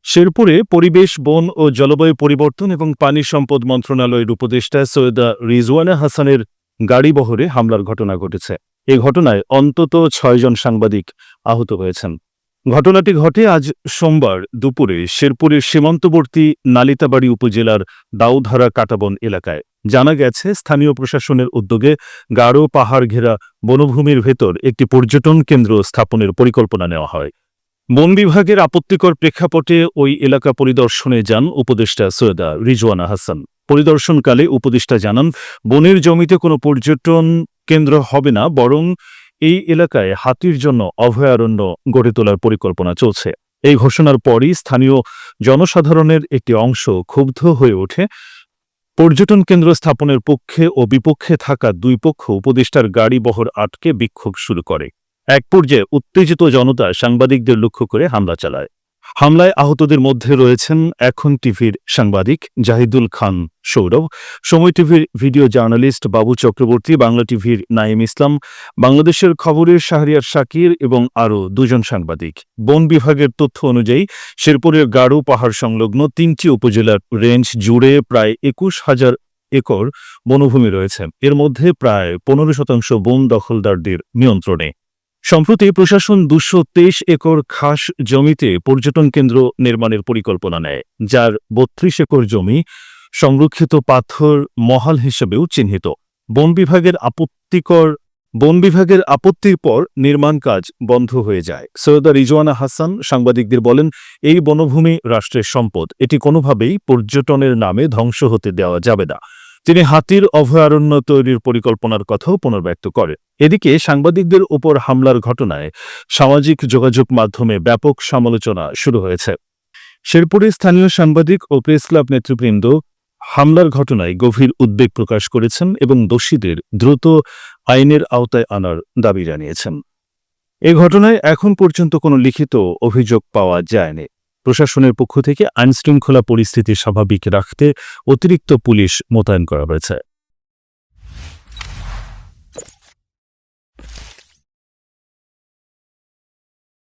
শেরপুরে পরিবেশ, বন ও জলবায়ু পরিবর্তন এবং পানি সম্পদ মন্ত্রণালয়ের উপদেষ্টা সৈয়দা রিজওয়ানা হাসানের গাড়িবহরে হামলার ঘটনা ঘটেছে। এ ঘটনায় অন্তত ৬ জন সাংবাদিক আহত হয়েছেন। ঘটনাটি ঘটে আজ সোমবার দুপুরে শেরপুরের সীমান্তবর্তী নালিতাবাড়ী উপজেলার দাউধারা কাটাবন এলাকায়। জানা গেছে, স্থানীয় প্রশাসনের উদ্যোগে গাঢ় পাহাড় ঘেরা বনভূমির ভেতর একটি পর্যটন কেন্দ্র স্থাপনের পরিকল্পনা নেওয়া হয়। বন বিভাগের আপত্তিকর প্রেক্ষাপটে ওই এলাকা পরিদর্শনে যান উপদেষ্টা সৈয়দা রিজওয়ানা হাসান। পরিদর্শনকালে উপদেষ্টা জানান, বনের জমিতে কোনো পর্যটন কেন্দ্র হবে না, বরং এই এলাকায় হাতির জন্য অভয়ারণ্য গড়ে তোলার পরিকল্পনা চলছে। এই ঘোষণার পরই স্থানীয় জনসাধারণের একটি অংশ ক্ষুব্ধ হয়ে ওঠে। পর্যটন কেন্দ্র স্থাপনের পক্ষে ও বিপক্ষে থাকা দুই পক্ষ উপদেষ্টার গাড়ি বহর আটকে বিক্ষোভ শুরু করে। এক পর্যায়ে উত্তেজিত জনতা সাংবাদিকদের লক্ষ্য করে হামলা চালায়। হামলায় আহতদের মধ্যে রয়েছেন এখন টিভির সাংবাদিক জাহিদুল খান সৌরভ, সময় টিভির ভিডিও জার্নালিস্ট বাবু চক্রবর্তী, বাংলা টিভির নাইম ইসলাম, বাংলাদেশের খবরের শাহরিয়ার শাকির এবং আরও ২ জন সাংবাদিক। বন বিভাগের তথ্য অনুযায়ী শেরপুরের গাঢ় পাহাড় সংলগ্ন ৩টি উপজেলার রেঞ্জ জুড়ে প্রায় ২১,০০০ একর বনভূমি রয়েছে। এর মধ্যে প্রায় ১৫% বন দখলদারদের নিয়ন্ত্রণে। সম্প্রতি প্রশাসন ২২৩ একর খাস জমিতে পর্যটন কেন্দ্র নির্মাণের পরিকল্পনা নেয়, যার ৩২ একর জমি সংরক্ষিত পাথর মহাল হিসেবেও চিহ্নিত। বন বিভাগের আপত্তির পর নির্মাণ কাজ বন্ধ হয়ে যায়। সৈয়দা রিজওয়ানা হাসান সাংবাদিকদের বলেন, এই বনভূমি রাষ্ট্রের সম্পদ, এটি কোনোভাবেই পর্যটনের নামে ধ্বংস হতে দেওয়া যাবে না। তিনি হাতির অভয়ারণ্য তৈরির পরিকল্পনার কথাও পুনর্ব্যক্ত করেন। এদিকে সাংবাদিকদের উপর হামলার ঘটনায় সামাজিক যোগাযোগ মাধ্যমে ব্যাপক সমালোচনা শুরু হয়েছে। শেরপুরে স্থানীয় সাংবাদিক ও প্রেস ক্লাব নেতৃবৃন্দ হামলার ঘটনায় গভীর উদ্বেগ প্রকাশ করেছেন এবং দোষীদের দ্রুত আইনের আওতায় আনার দাবি জানিয়েছেন। এ ঘটনায় এখন পর্যন্ত কোনো লিখিত অভিযোগ পাওয়া যায়নি। প্রশাসনের পক্ষ থেকে আইনশৃঙ্খলা পরিস্থিতি স্বাভাবিক রাখতে অতিরিক্ত পুলিশ মোতায়েন করা হয়েছে।